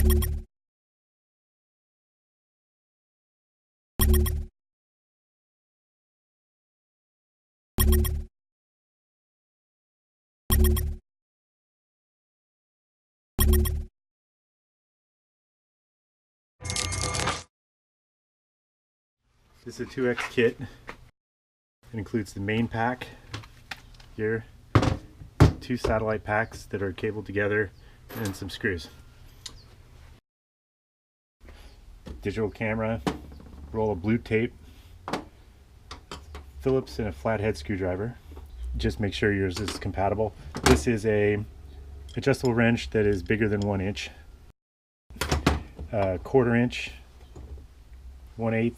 This is a 2X kit. It includes the main pack here, 2 satellite packs that are cabled together, and some screws. Digital camera, roll of blue tape, Phillips and a flathead screwdriver. Just make sure yours is compatible. This is a adjustable wrench that is bigger than 1 inch, 1/4 inch, 1/8,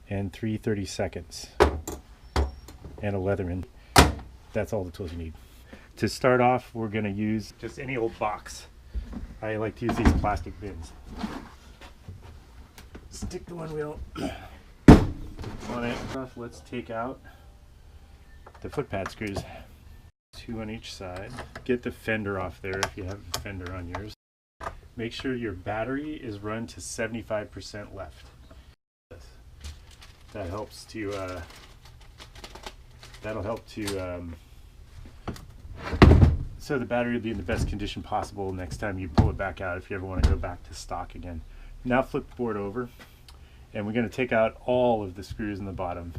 and 3/32, and a Leatherman. That's all the tools you need. To start off, we're going to use just any old box. I like to use these plastic bins. Stick the Onewheel on it. Let's take out the foot pad screws, 2 on each side. Get the fender off there if you have a fender on yours. Make sure your battery is run to 75% left. That helps to that'll help to so the battery will be in the best condition possible next time you pull it back out, if you ever want to go back to stock again. Now flip the board over, and we're going to take out all of the screws in the bottom.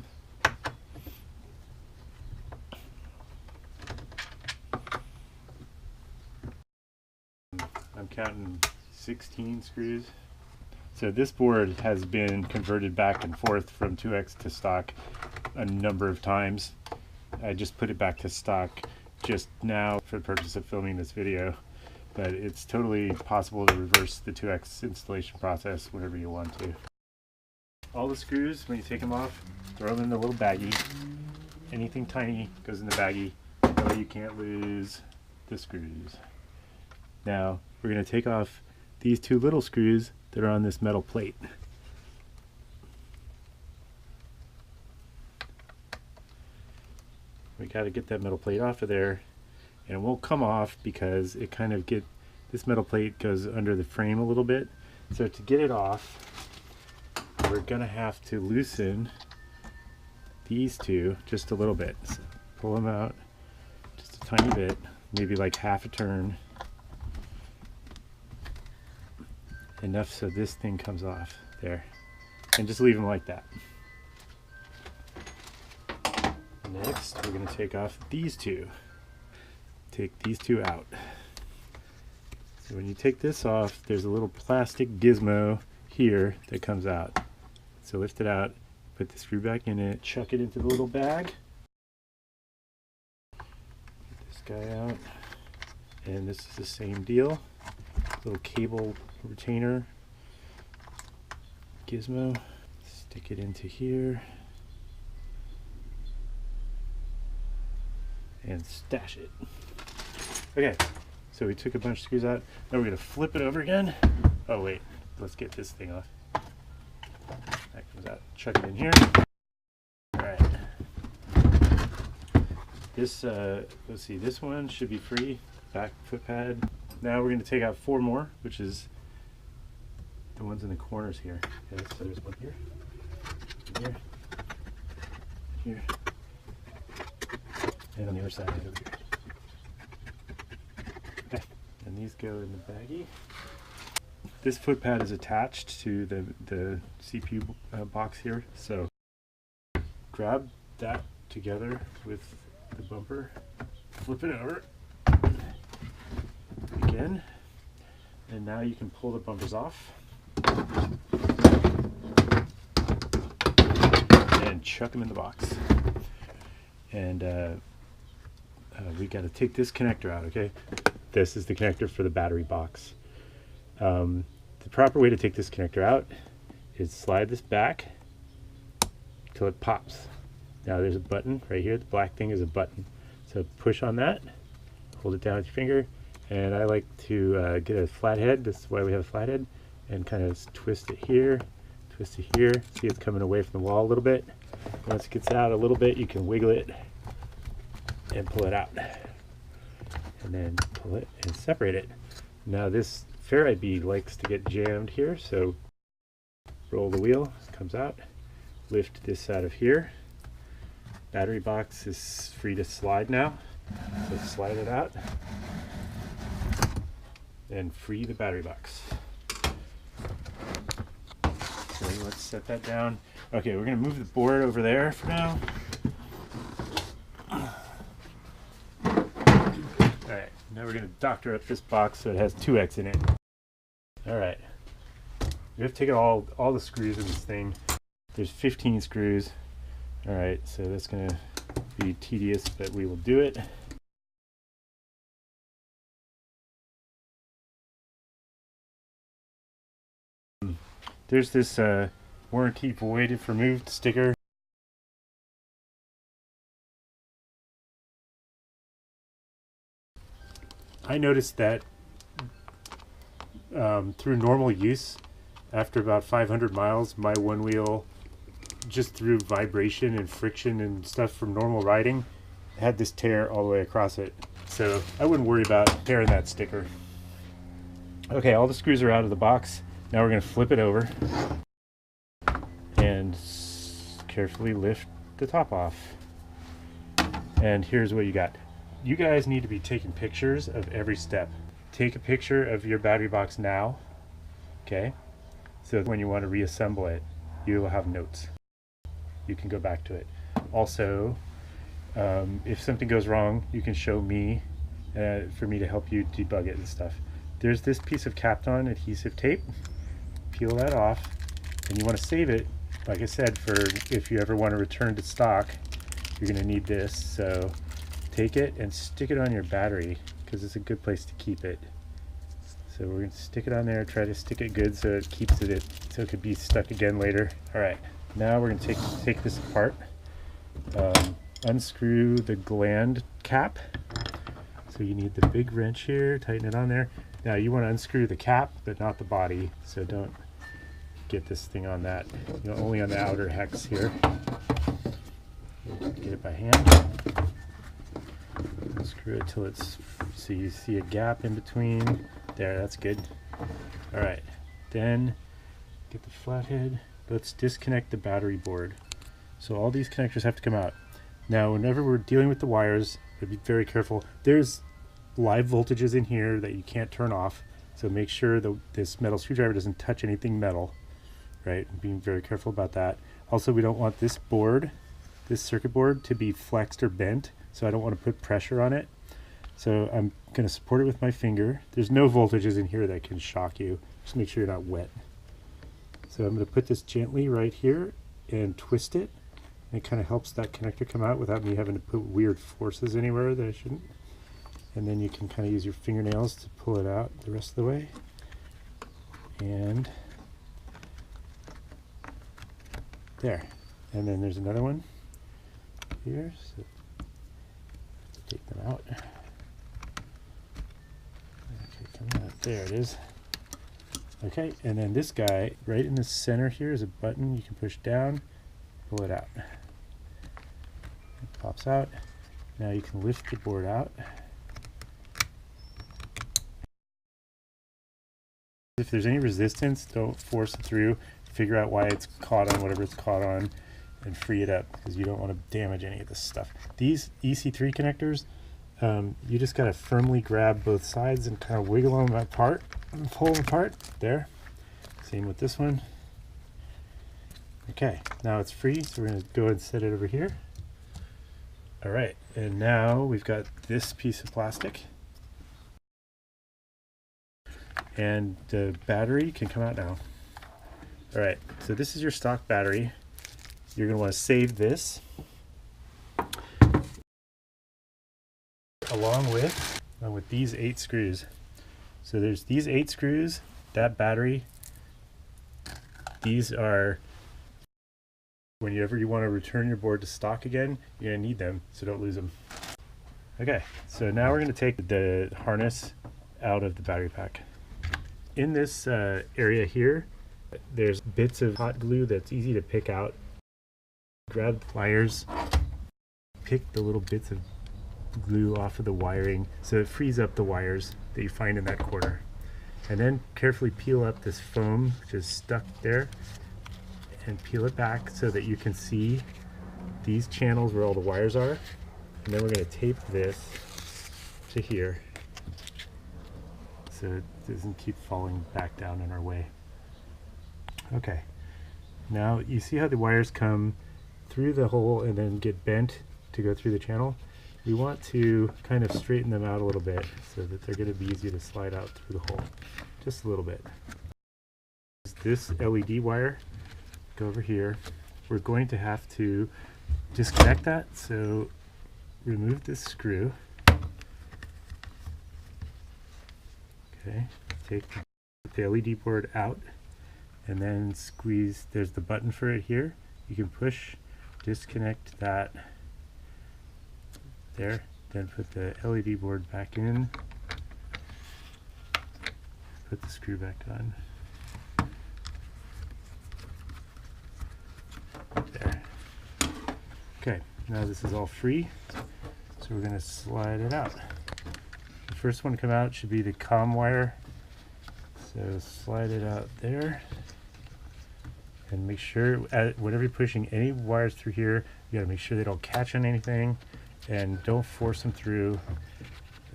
I'm counting 16 screws. So this board has been converted back and forth from 2X to stock a number of times. I just put it back to stock just now for the purpose of filming this video, but it's totally possible to reverse the 2X installation process whenever you want to. All the screws, when you take them off, throw them in the little baggie. Anything tiny goes in the baggie, that way you can't lose the screws. Now we're going to take off these 2 little screws that are on this metal plate. We got to get that metal plate off of there, and it won't come off because it kind of this metal plate goes under the frame a little bit. So to get it off, we're gonna have to loosen these 2 just a little bit. So pull them out just a tiny bit, maybe like half a turn. Enough so this thing comes off there, and just leave them like that. Next, we're going to take off these 2. Take these 2 out. So when you take this off, there's a little plastic gizmo here that comes out. So lift it out, put the screw back in it, chuck it into the little bag. Get this guy out, and this is the same deal. Little cable retainer gizmo, stick it into here and stash it. Okay, so we took a bunch of screws out. Now we're going to flip it over again. Oh wait, let's get this thing off. That comes out. Chuck it in here. Alright. This, let's see, this one should be free. Back foot pad. Now we're going to take out 4 more, which is the ones in the corners here. Okay, so there's one here, here, here, and on the other side over here. Okay, and these go in the baggie. This foot pad is attached to the CPU box here, so grab that together with the bumper, flip it over again, and now you can pull the bumpers off and chuck them in the box. And we got to take this connector out. Okay, this is the connector for the battery box. The proper way to take this connector out is slide this back till it pops. Now there's a button right here. The black thing is a button, so push on that, hold it down with your finger, and I like to get a flathead. This is why we have a flathead, and kind of twist it here, twist it here. See, it's coming away from the wall a little bit. Once it gets out a little bit, you can wiggle it and pull it out, and then pull it and separate it. Now this ferrite bead likes to get jammed here, so roll the wheel, it comes out, lift this out of here. Battery box is free to slide now, so slide it out and free the battery box. So let's set that down. Okay, we're gonna move the board over there for now. Alright, now we're gonna doctor up this box so it has 2X in it. Alright, we have to take out all the screws in this thing. There's 15 screws. Alright, so that's gonna be tedious, but we will do it. There's this warranty void if removed sticker. I noticed that through normal use, after about 500 miles, my Onewheel, just through vibration and friction and stuff from normal riding, had this tear all the way across it. So I wouldn't worry about tearing that sticker. Okay, all the screws are out of the box. Now we're going to flip it over and carefully lift the top off. And here's what you got. You guys need to be taking pictures of every step. Take a picture of your battery box now, okay? So when you want to reassemble it, you will have notes. You can go back to it. Also, if something goes wrong, you can show me for me to help you debug it and stuff. There's this piece of Kapton adhesive tape. Peel that off, and you want to save it, like I said, for if you ever want to return to stock, you're going to need this. So take it and stick it on your battery because it's a good place to keep it. So we're going to stick it on there, try to stick it good so it keeps it so it could be stuck again later. Alright, now we're going to take this apart, unscrew the gland cap. So you need the big wrench here, tighten it on there. Now you want to unscrew the cap but not the body, so don't get this thing on that, only on the outer hex here. Get it by hand. Unscrew it till it's, so you see a gap in between. There, that's good. Alright, then get the flathead. Let's disconnect the battery board. So all these connectors have to come out. Now whenever we're dealing with the wires, be very careful. There's live voltages in here that you can't turn off, so make sure that this metal screwdriver doesn't touch anything metal, right? Being very careful about that. Also, we don't want this board, this circuit board, to be flexed or bent, so I don't want to put pressure on it. So I'm going to support it with my finger. There's no voltages in here that can shock you. Just make sure you're not wet. So I'm going to put this gently right here and twist it. And it kind of helps that connector come out without me having to put weird forces anywhere that I shouldn't. And then you can kind of use your fingernails to pull it out the rest of the way. And there. And then there's another one here. So take them out. Okay, come out. There it is. Okay, and then this guy right in the center here is a button you can push down, pull it out. It pops out. Now you can lift the board out. If there's any resistance, don't force it through. Figure out why it's caught on whatever it's caught on and free it up, because you don't want to damage any of this stuff. These EC3 connectors, you just got to firmly grab both sides and kind of wiggle them apart and pull them apart. There. Same with this one. Okay, now it's free, so we're going to go ahead and set it over here. Alright, and now we've got this piece of plastic. And the battery can come out now. Alright, so this is your stock battery. You're going to want to save this along with these 8 screws. So there's these 8 screws, that battery. These are, whenever you want to return your board to stock again, you're going to need them, so don't lose them. Okay, so now we're going to take the harness out of the battery pack. In this area here, there's bits of hot glue that's easy to pick out. Grab the pliers, pick the little bits of glue off of the wiring so it frees up the wires that you find in that corner. And then carefully peel up this foam which is stuck there, and peel it back so that you can see these channels where all the wires are. And then we're going to tape this to here so it doesn't keep falling back down in our way. Okay, now you see how the wires come through the hole and then get bent to go through the channel? We want to kind of straighten them out a little bit so that they're going to be easy to slide out through the hole, just a little bit. This LED wire, go over here. We're going to have to disconnect that, so remove this screw. Okay, take the LED board out and then squeeze. There's the button for it here. You can push, disconnect that there, then put the LED board back in, put the screw back on. There. Okay, now this is all free, so we're going to slide it out. The first one to come out should be the COM wire, so slide it out there, and make sure whenever you're pushing any wires through here, you got to make sure they don't catch on anything, and don't force them through.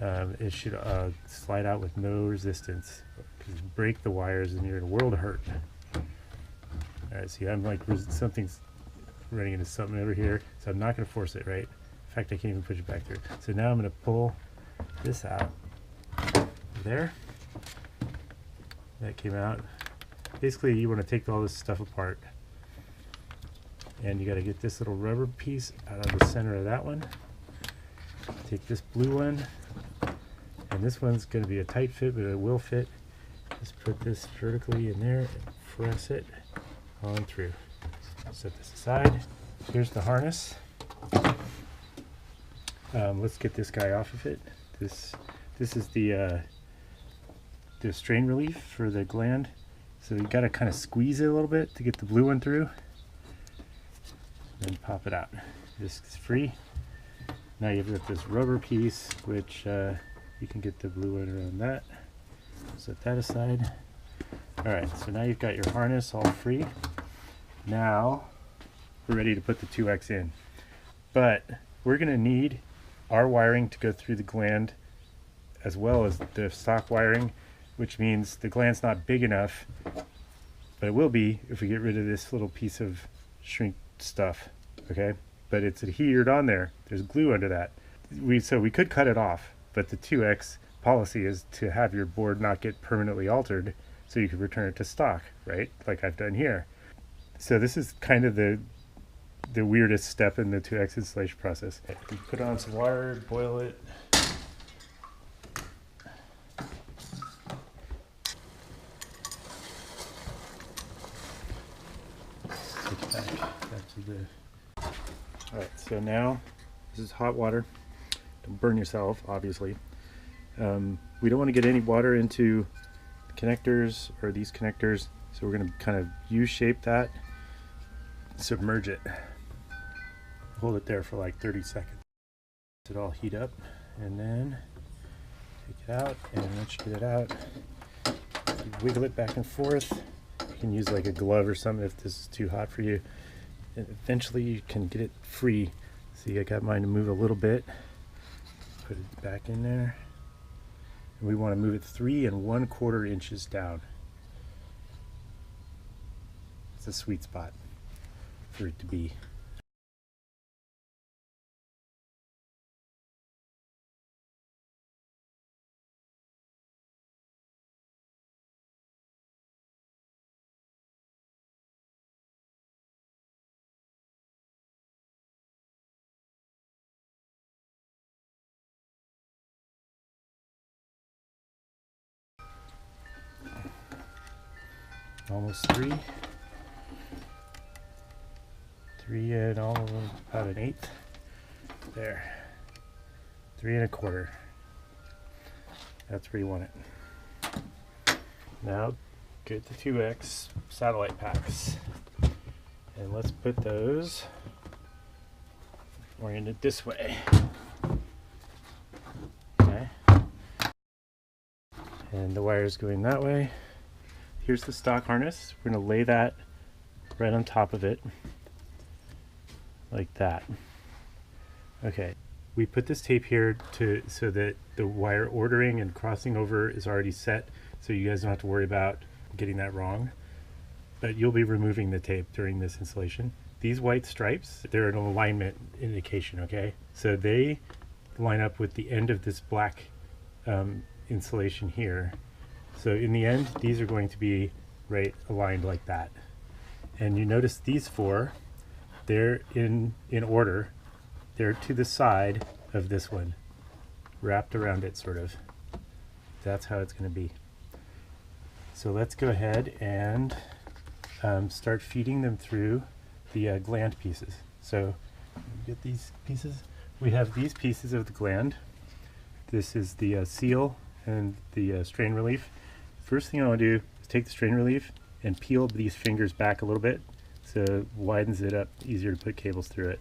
It should slide out with no resistance, because you break the wires and you're in a world of hurt. Alright, see, I'm like, something's running into something over here, so I'm not going to force it, right? In fact, I can't even push it back through. So now I'm going to pull this out. There. That came out. Basically, you want to take all this stuff apart. And you got to get this little rubber piece out of the center of that one. Take this blue one. And this one's going to be a tight fit, but it will fit. Just put this vertically in there and press it on through. Set this aside. Here's the harness. Let's get this guy off of it. This is the strain relief for the gland. So you got to kind of squeeze it a little bit to get the blue one through. Then pop it out. This is free. Now you've got this rubber piece, which you can get the blue one around that. Set that aside. Alright, so now you've got your harness all free. Now we're ready to put the 2X in. But we're going to need our wiring to go through the gland as well as the stock wiring, which means the gland's not big enough, but it will be if we get rid of this little piece of shrink stuff, okay? But it's adhered on there. There's glue under that. So we could cut it off, but the 2X policy is to have your board not get permanently altered so you can return it to stock, right? Like I've done here. So this is kind of the weirdest step in the 2X installation process. You put on some water, boil it. Alright, so now this is hot water. Don't burn yourself, obviously. We don't want to get any water into the connectors or these connectors, so we're going to kind of U-shape that, submerge it, hold it there for like 30 seconds. Let it all heat up, and then take it out, and once you get it out, you wiggle it back and forth. You can use like a glove or something if this is too hot for you. And eventually you can get it free. See, I got mine to move a little bit. Put it back in there. And we want to move it 3 1/4 inches down. It's a sweet spot for it to be. Almost 3. 3 and all of them, about 1/8. There. 3 1/4. That's where you want it. Now get the 2X satellite packs. And let's put those oriented this way. Okay. And the wire is going that way. Here's the stock harness. We're going to lay that right on top of it, like that. Okay, we put this tape here so that the wire ordering and crossing over is already set, so you guys don't have to worry about getting that wrong. But you'll be removing the tape during this installation. These white stripes, they're an alignment indication, okay? So they line up with the end of this black insulation here. So in the end, these are going to be right aligned like that. And you notice these four, they're in order. They're to the side of this one, wrapped around it sort of. That's how it's going to be. So let's go ahead and start feeding them through the gland pieces. So get these pieces. We have these pieces of the gland. This is the seal and the strain relief. First thing I want to do is take the strain relief and peel these fingers back a little bit so it widens it up, easier to put cables through it.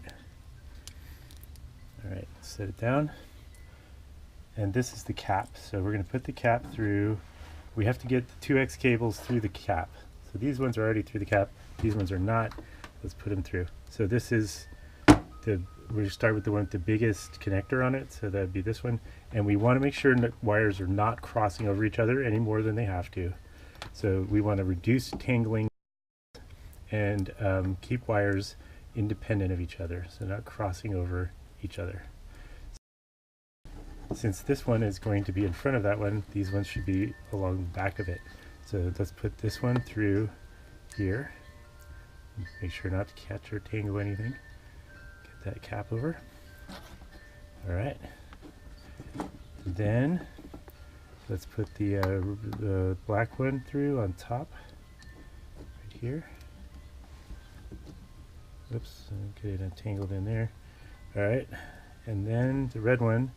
Alright, set it down. And this is the cap. So we're going to put the cap through. We have to get the 2X cables through the cap. So these ones are already through the cap. These ones are not. Let's put them through. So this is we'll start with the one with the biggest connector on it. So that would be this one. And we want to make sure that wires are not crossing over each other any more than they have to. So we want to reduce tangling and keep wires independent of each other, so not crossing over each other. Since this one is going to be in front of that one, these ones should be along the back of it. So let's put this one through here. Make sure not to catch or tangle anything. Get that cap over. Alright. Then let's put the black one through on top, right here. Oops, get it entangled in there. Alright, and then the red one,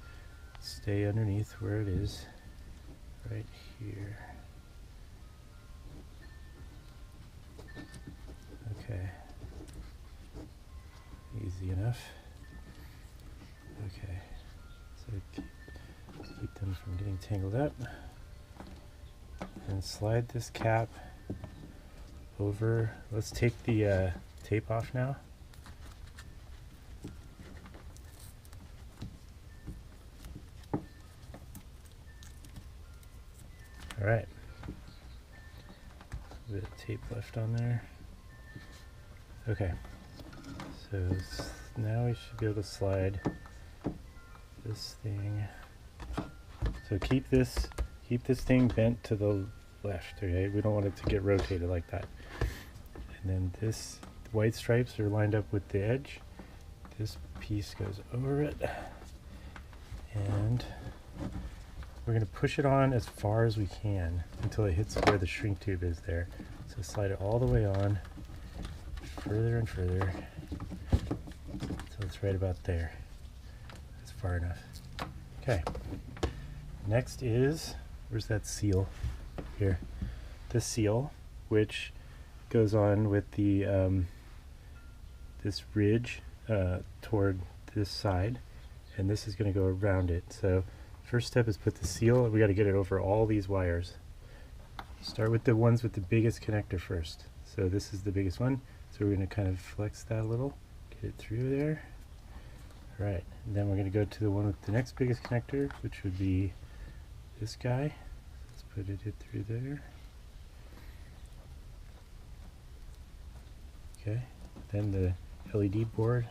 stay underneath where it is, right here. Okay, easy enough. Okay, so keep them from getting tangled up. And slide this cap over. Let's take the tape off now. All right, a bit of tape left on there. Okay, so now we should be able to slide this thing. So keep this thing bent to the left, okay? We don't want it to get rotated like that. And then this white stripes are lined up with the edge. This piece goes over it. And we're going to push it on as far as we can until it hits where the shrink tube is there. So slide it all the way on, further and further, until it's right about there. That's far enough. Okay. Next is, where's that seal? Here. The seal, which goes on with the this ridge toward this side, and this is going to go around it. So first step is put the seal. We got to get it over all these wires. Start with the ones with the biggest connector first. So this is the biggest one. So we're going to kind of flex that a little, get it through there. All right, and then we're going to go to the one with the next biggest connector, which would be this guy. Let's put it through there. Okay, then the LED board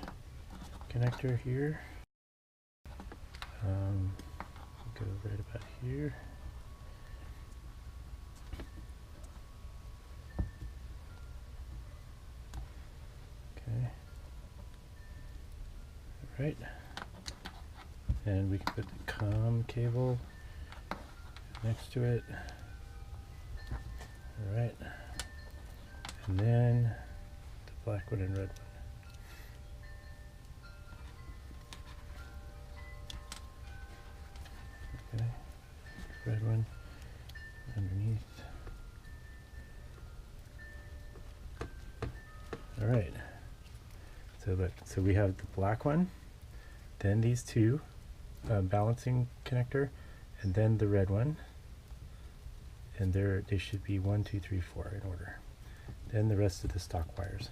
connector here. Go right about here. Okay. All right. And we can put the COM cable next to it. All right. And then the black one and red one. Okay, red one underneath. All right. So look, so we have the black one, then these two balancing connector, and then the red one. and they should be 1, 2, 3, 4 in order. Then the rest of the stock wires.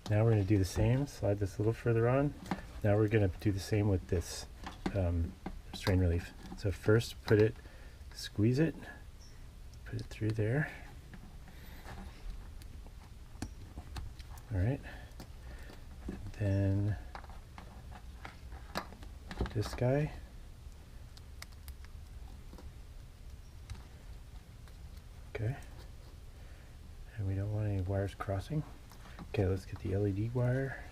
Now we're going to do the same, slide this a little further on. Now we're going to do the same with this strain relief. So first squeeze it, put it through there. Alright, then this guy. Okay, and we don't want any wires crossing. Okay, let's get the LED wire.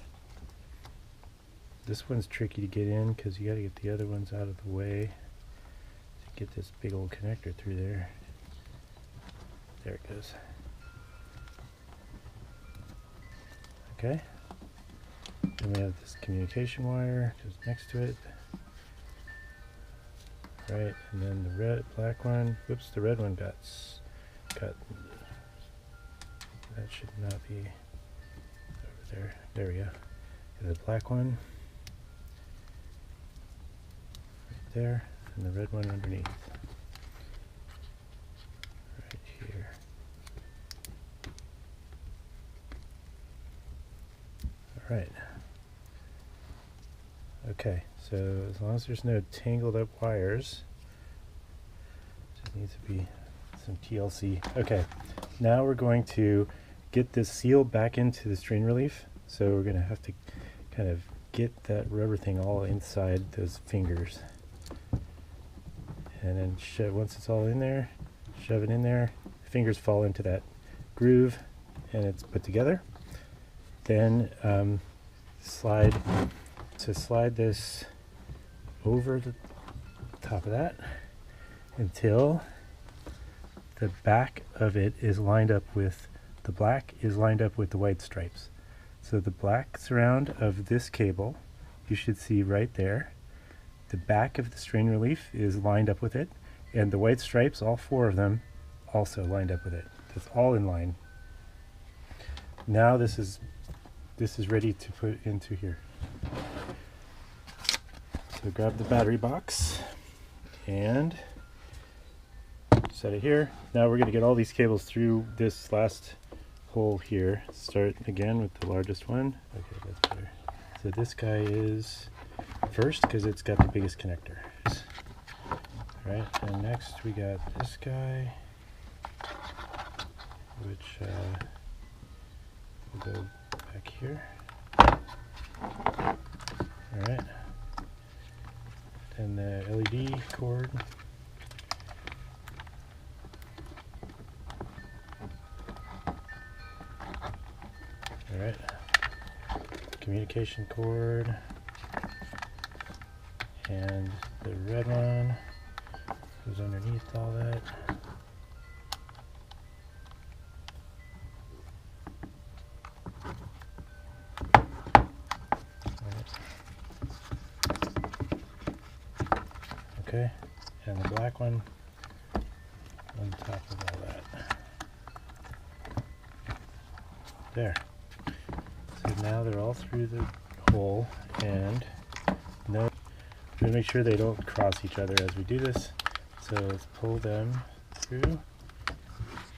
This one's tricky to get in because you got to get the other ones out of the way to get this big old connector through there. There it goes. Okay, then we have this communication wire just next to it. Right, and then the black one. Whoops, the red one got cut. That should not be over there. There we go. And the black one right there, and the red one underneath. Right here. Alright. Okay, so as long as there's no tangled up wires, just needs to be some TLC. Okay, now we're going to get this seal back into the strain relief. So we're going to have to kind of get that rubber thing all inside those fingers. And then once it's all in there, shove it in there. Fingers fall into that groove and it's put together. Then slide this over the top of that until the back of it is lined up with the black is lined up with the white stripes. So the black surround of this cable, you should see right there. The back of the strain relief is lined up with it, and the white stripes, all 4 of them, also lined up with it. It's all in line. Now this is ready to put into here. So grab the battery box and set it here. Now we're going to get all these cables through this last hole here. Start again with the largest one. Okay, that's better. So this guy is first because it's got the biggest connector. Alright, and next we got this guy, which will go back here. Alright. Then the LED cord. Alright. Communication cord. And the red one goes underneath all that. Okay, and the black one on top of all that. There. So now they're all through the hole, and no, we make sure they don't cross each other as we do this. So let's pull them through,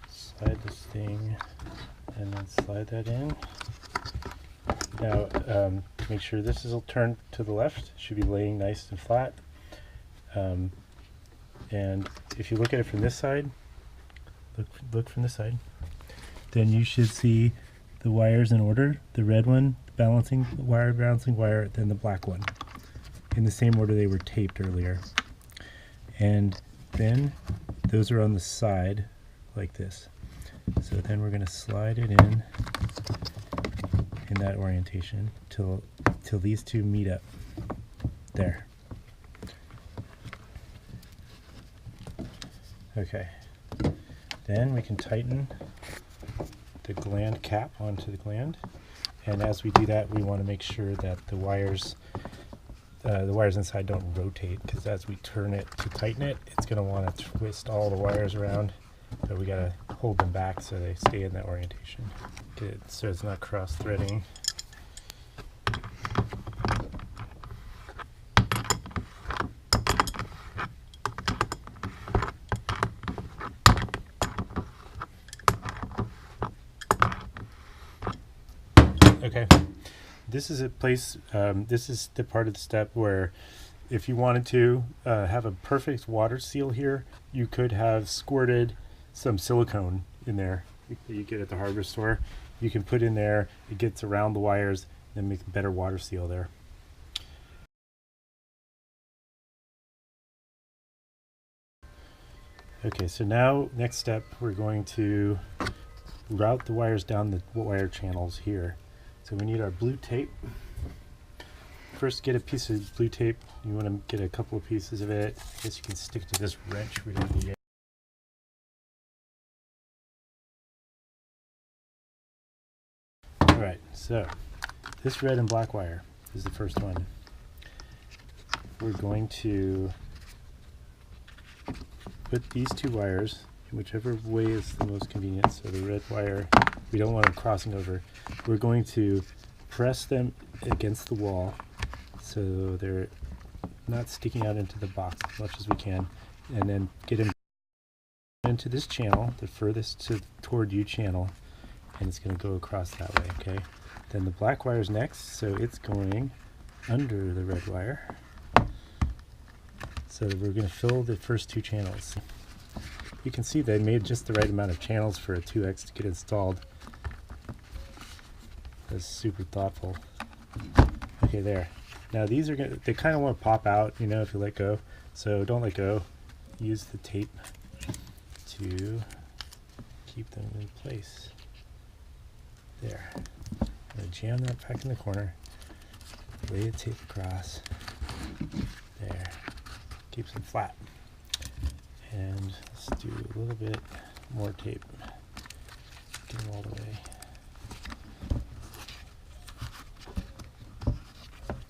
slide this thing, and then slide that in. Now, to make sure this is turned to the left, it should be laying nice and flat. And if you look at it from this side, look from this side, then you should see the wires in order. The red one, the balancing wire, then the black one, in the same order they were taped earlier. And then those are on the side like this. So then we're going to slide it in that orientation till these two meet up. There. Okay, then we can tighten the gland cap onto the gland, and as we do that we want to make sure that the wires inside don't rotate, because as we turn it to tighten it, it's going to want to twist all the wires around, so we got to hold them back so they stay in that orientation. Good, so it's not cross-threading. Okay, this is a place, this is the part of the step where if you wanted to have a perfect water seal here, you could have squirted some silicone in there that you get at the hardware store. You can put in there, it gets around the wires and make a better water seal there. Okay, so now next step, we're going to route the wires down the wire channels here. So we need our blue tape. First, get a piece of blue tape. You want to get a couple of pieces of it. I guess you can stick to this wrench right at the end. Alright, so this red and black wire is the first one. We're going to put these two wires in whichever way is the most convenient. So the red wire, we don't want them crossing over. We're going to press them against the wall so they're not sticking out into the box as much as we can, and then get them into this channel, the furthest toward you channel, and it's going to go across that way. Okay, then the black wire is next, so it's going under the red wire. So we're going to fill the first two channels. You can see they made just the right amount of channels for a 2X to get installed. That's super thoughtful. Okay, there. Now these are going to, they kind of want to pop out, you know, if you let go. So don't let go. Use the tape to keep them in place. There. I'm going to jam that back in the corner. Lay the tape across. There. Keeps them flat. And let's do a little bit more tape. Get them all the way.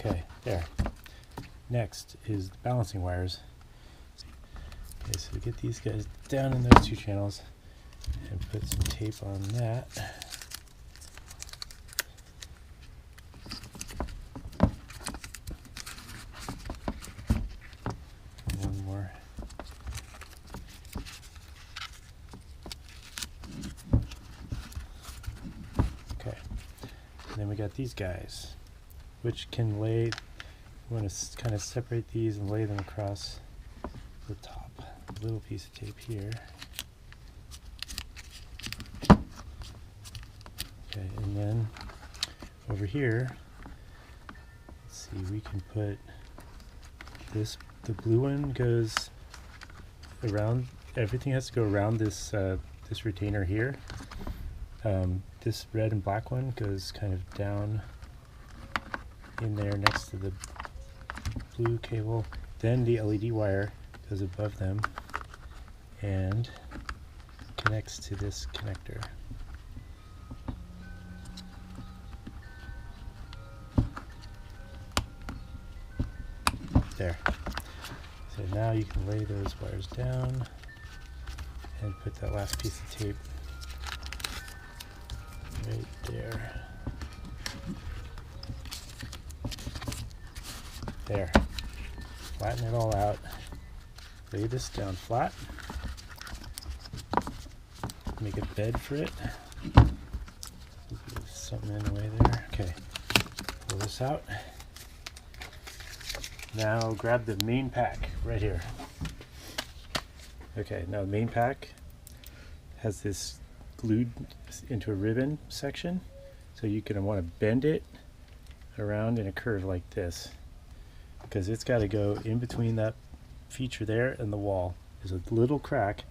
Okay, there. Next is the balancing wires. Okay, so we get these guys down in those two channels and put some tape on that. One more. Okay, and then we got these guys, which can lay, we want to kind of separate these and lay them across the top. A little piece of tape here. Okay, and then over here, let's see, we can put this, the blue one goes around, everything has to go around this, this retainer here. This red and black one goes kind of down in there next to the blue cable. Then the LED wire goes above them and connects to this connector. There. So now you can lay those wires down and put that last piece of tape right there. There. Flatten it all out. Lay this down flat. Make a bed for it. There's something in the way there. Okay. Pull this out. Now grab the main pack right here. Okay, now the main pack has this glued into a ribbon section. So you're going to want to bend it around in a curve like this, because it's got to go in between that feature there and the wall. There's a little crack.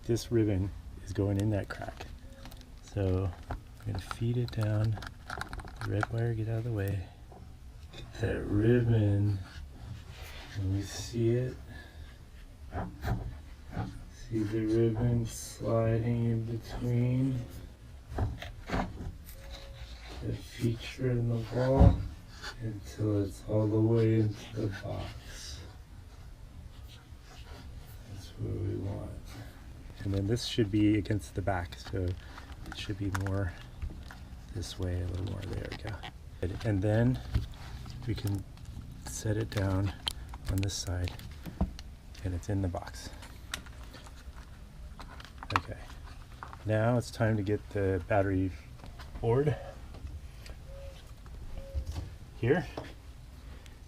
This ribbon is going in that crack. So I'm going to feed it down. The red wire, get out of the way. That ribbon, can you see it? See the ribbon sliding in between the feature and the wall until it's all the way into the box. That's what we want. And then this should be against the back, so it should be more this way, a little more. There we go. And then we can set it down on this side, and it's in the box. Okay, now it's time to get the battery board. here,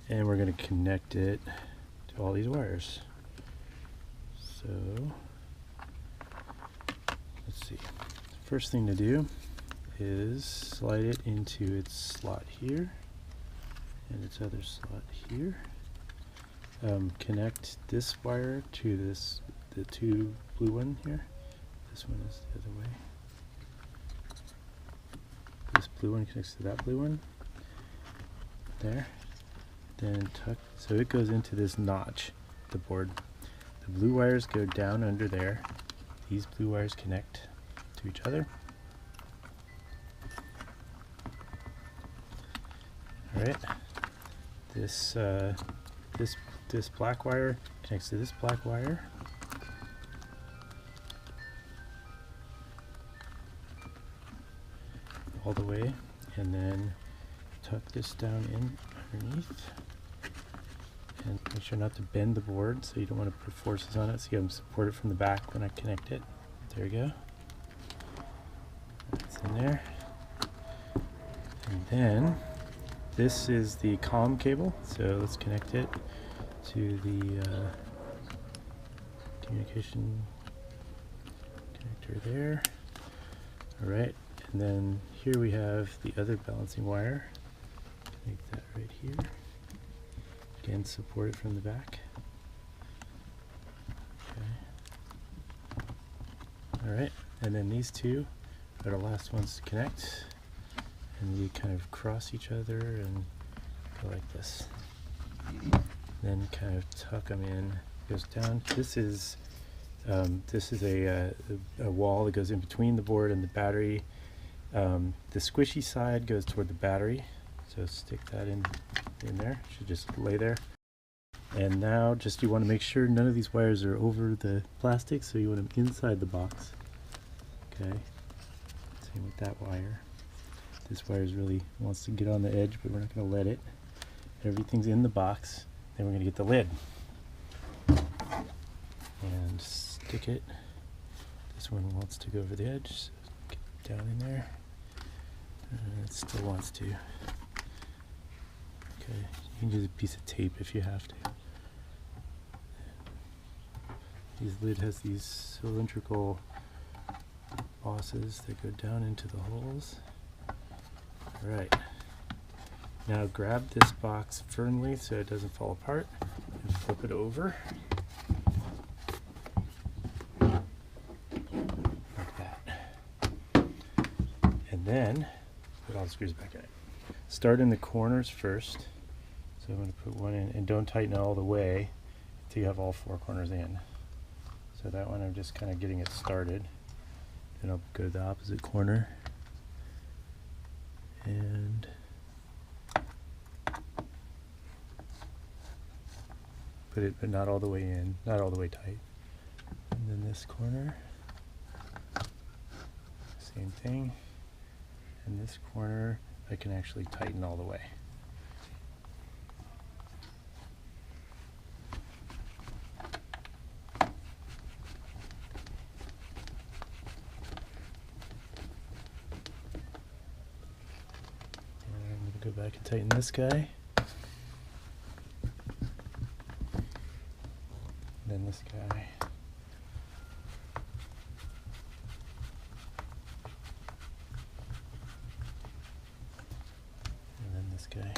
and we're going to connect it to all these wires. So let's see. First thing to do is slide it into its slot here and its other slot here. Connect this wire to the two blue one here. This one is the other way. This blue one connects to that blue one. There. Then tuck, so it goes into this notch, the board. The blue wires go down under there. These blue wires connect to each other. Alright. This black wire connects to this black wire. All the way, and then tuck this down in underneath. And make sure not to bend the board, so you don't want to put forces on it, so you have to support it from the back when I connect it. There we go. That's in there. And then this is the COM cable, so let's connect it to the communication connector there. Alright, and then here we have the other balancing wire. Connect that right here. Again, support it from the back. Okay. Alright, and then these two are the last ones to connect. And we kind of cross each other and go like this. Then kind of tuck them in. Goes down. This is a wall that goes in between the board and the battery. The squishy side goes toward the battery, so stick that in there. Should just lay there. And now just you want to make sure none of these wires are over the plastic, so you want them inside the box. Okay. Same with that wire. This wire really wants to get on the edge, but we're not going to let it. Everything's in the box. Then we're going to get the lid and stick it. This one wants to go over the edge, so get it down in there. It still wants to. Okay, you can use a piece of tape if you have to. This lid has these cylindrical bosses that go down into the holes. Alright, now grab this box firmly so it doesn't fall apart and flip it over. Like that. And then put all the screws back in it. Start in the corners first. So I'm going to put one in, and don't tighten it all the way until you have all four corners in. So that one I'm just kind of getting it started. Then I'll go to the opposite corner. And put it, but not all the way in, not all the way tight. And then this corner, same thing. And this corner, I can actually tighten all the way. Go back and tighten this guy. Then this guy. And then this guy.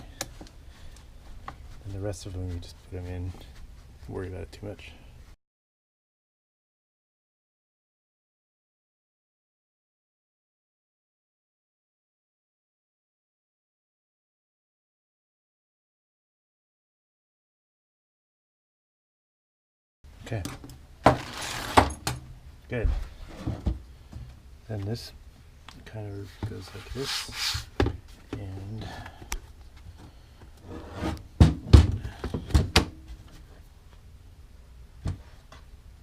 And the rest of them you just put them in. Don't worry about it too much. Okay. Good. Then this kind of goes like this, and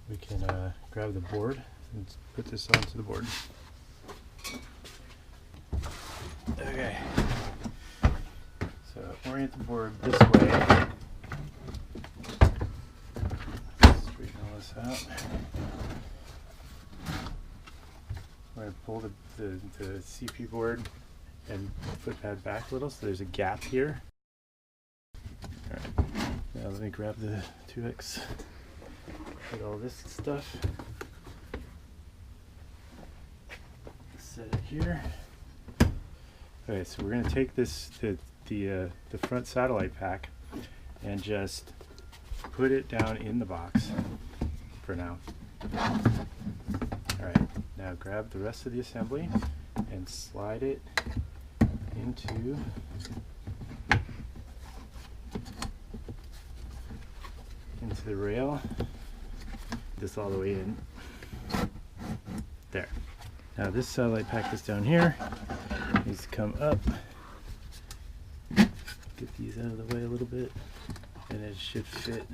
we can grab the board and put this onto the board. Okay. So orient the board this way. Out. I'm going to pull the CP board and put that back a little so there's a gap here. Now let me grab the 2X, put all this stuff, set it here. Okay, so we're going to take this, the front satellite pack, and just put it down in the box for now. Alright, now grab the rest of the assembly and slide it into the rail. This all the way in. There. Now this satellite pack that's down here needs to come up. Get these out of the way a little bit, and it should fit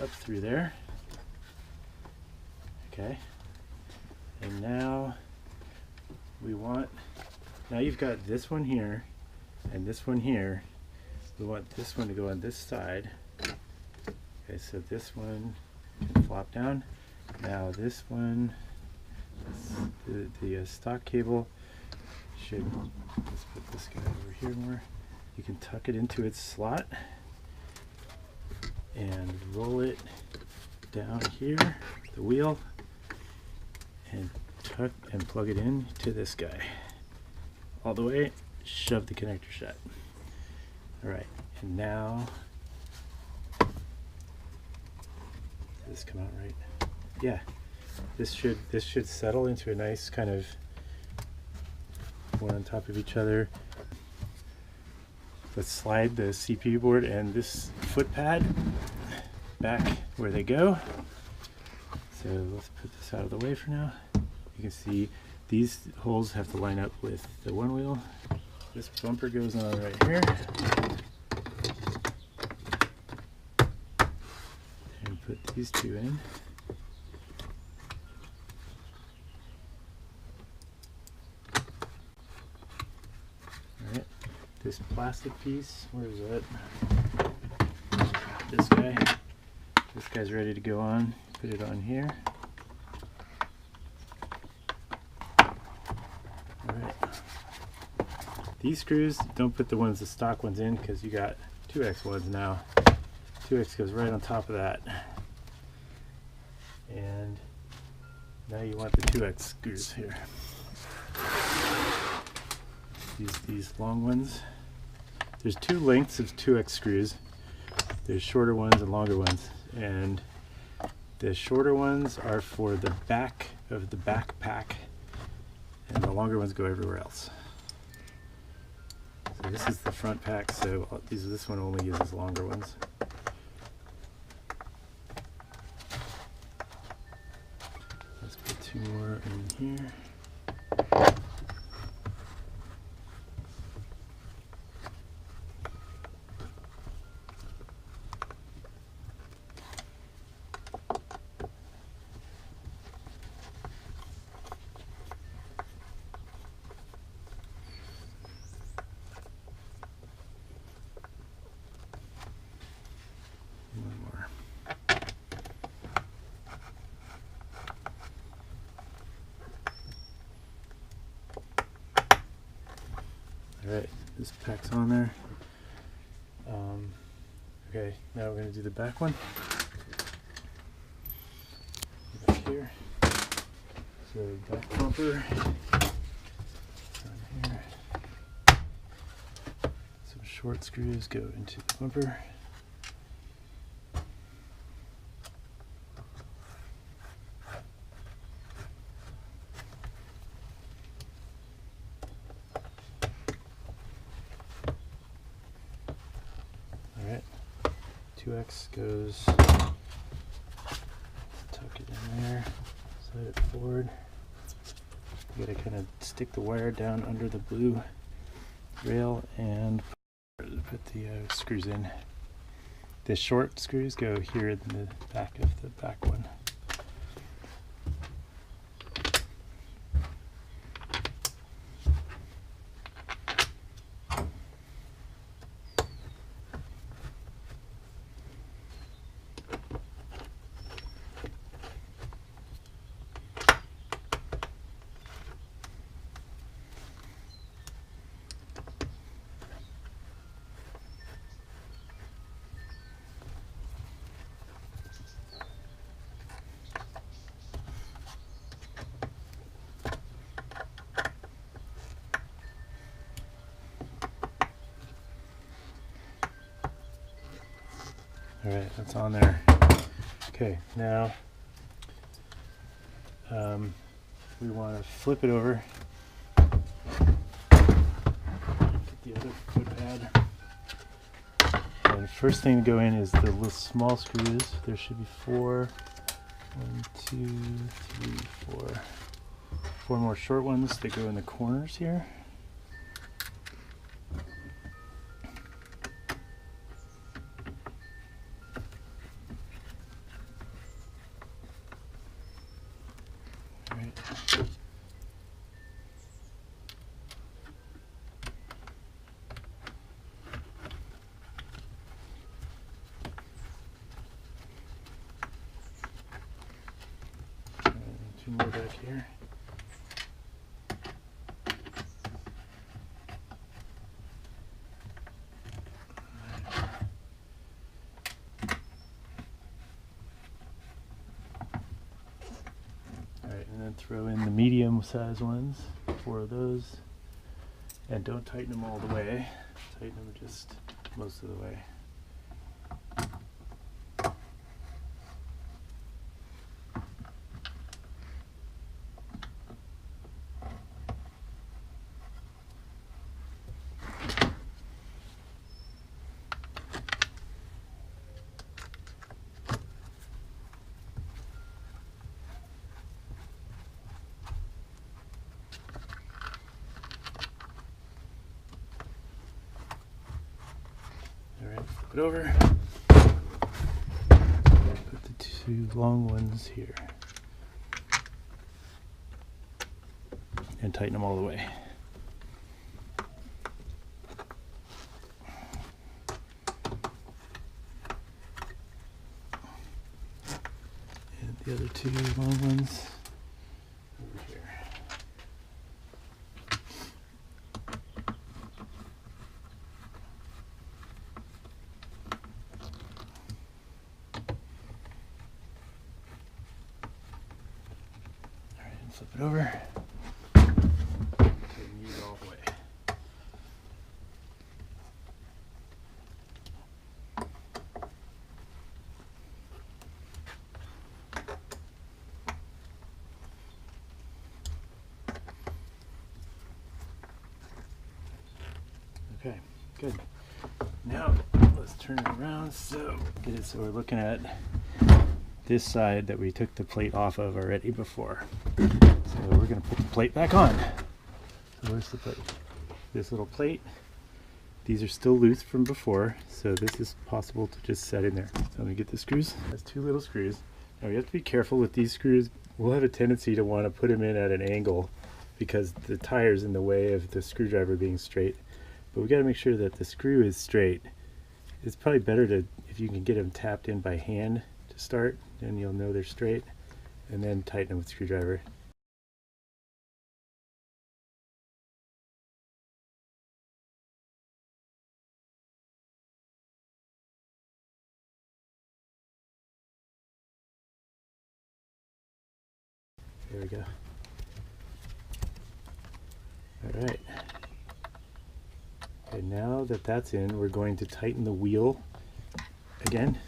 up through there. Okay. And now now you've got this one here and this one here. We want this one to go on this side. Okay, so this one can flop down. Now this one, the stock cable should, let's put this guy over here more. You can tuck it into its slot and roll it down here, the wheel, and tuck and plug it in to this guy. All the way, shove the connector shut. Alright, and now, does this come out right? Yeah, this should settle into a nice kind of one on top of each other. Let's slide the CPU board and this foot pad back where they go. So let's put this out of the way for now. You can see these holes have to line up with the Onewheel. This bumper goes on right here. And put these two in. Alright, this plastic piece, where is it? This guy. This guy's ready to go on. Put it on here. Alright. These screws, don't put the stock ones in, because you got 2X ones now. 2X goes right on top of that. And now you want the 2X screws here. These long ones. There's two lengths of 2X screws. There's shorter ones and longer ones. And the shorter ones are for the back of the backpack, and the longer ones go everywhere else. So this is the front pack, so this one only uses longer ones. Let's put two more in here. Alright, this pack's on there. Okay, now we're going to do the back one. Back here. So back bumper. On here. Some short screws go into the bumper. Alright, 2X goes, tuck it in there, slide it forward. You gotta kind of stick the wire down under the blue rail and put the screws in. The short screws go here in the back of the back one. Alright, that's on there. Okay, now we want to flip it over. Get the other foot pad. And first thing to go in is the little small screws. There should be 4. 1, 2, 3, 4. 4 more short ones that go in the corners here. Two more back here. Alright, and then throw in the medium size ones, 4 of those. And don't tighten them all the way, tighten them just most of the way. Alright, flip it over. Put the 2 long ones here. And tighten them all the way. And the other 2 long ones over here. Flip it over. Tighten these all the way. Okay, good. Now let's turn it around so get it so we're looking at this side that we took the plate off of already before. So we're going to put the plate back on. So where's the plate? This little plate. These are still loose from before, so this is possible to just set in there. So I'm going to get the screws. That's 2 little screws. Now we have to be careful with these screws. We'll have a tendency to want to put them in at an angle because the tire's in the way of the screwdriver being straight. But we got to make sure that the screw is straight. It's probably better to, if you can get them tapped in by hand to start, then you'll know they're straight, and then tighten them with a screwdriver. There we go. All right. Okay, now that that's in, we're going to tighten the wheel again.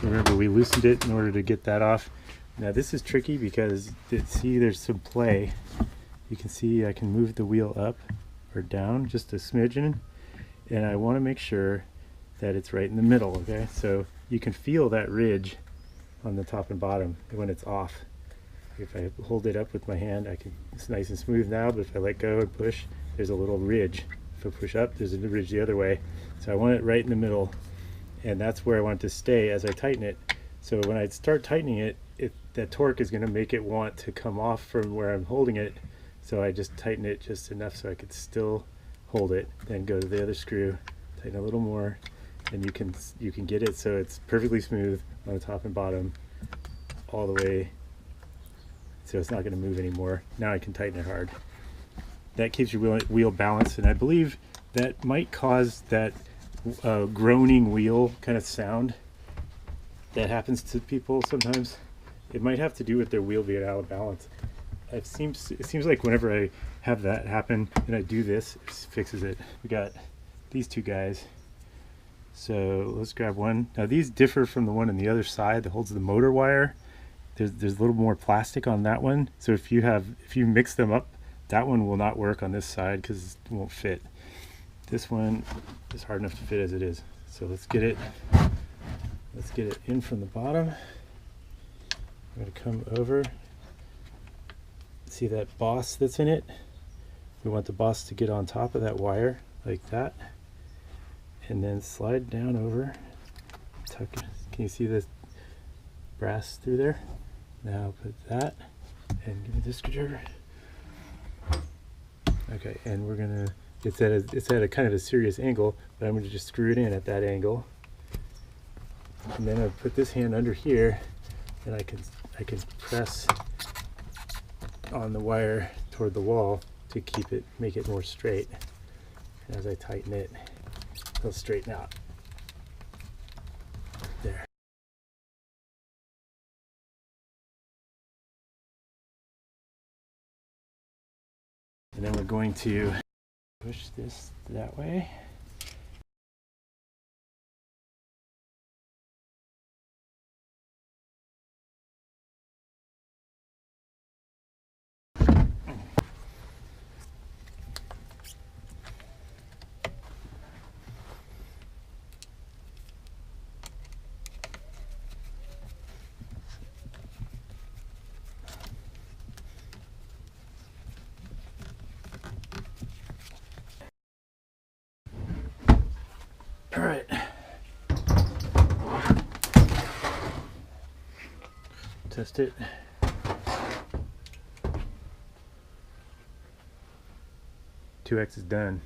Remember, we loosened it in order to get that off. Now this is tricky because, see, there's some play. You can see I can move the wheel up or down just a smidgen, and I want to make sure that it's right in the middle, okay? So you can feel that ridge on the top and bottom when it's off. If I hold it up with my hand, it's nice and smooth now, but if I let go and push, there's a little ridge. If I push up, there's a ridge the other way. So I want it right in the middle, and that's where I want it to stay as I tighten it. So when I start tightening it, that torque is going to make it want to come off from where I'm holding it. So I just tighten it just enough so I could still hold it, then go to the other screw, tighten a little more, and you can get it so it's perfectly smooth on the top and bottom all the way, so it's not going to move anymore. Now I can tighten it hard. That keeps your wheel balanced, and I believe that might cause that groaning wheel kind of sound that happens to people sometimes. It might have to do with their wheel being out of balance. It seems like whenever I have that happen and I do this, it fixes it. We got these 2 guys, So let's grab one. Now these differ from the one on the other side that holds the motor wire. There's a little more plastic on that one. So if you mix them up, that one will not work on this side because it won't fit. This one is hard enough to fit as it is. So let's get it in from the bottom. I'm going to come over. See that boss that's in it? We want the boss to get on top of that wire like that. And then slide down over. Tuck it. Can you see this brass through there? Now put that and give me this screwdriver. Okay, and we're gonna, it's at a kind of a serious angle, but I'm gonna just screw it in at that angle. And then I'll put this hand under here, and I can press on the wire toward the wall to make it more straight. And as I tighten it, it'll straighten out. There. And then we're going to push this that way. All right. Test it. Two X is done.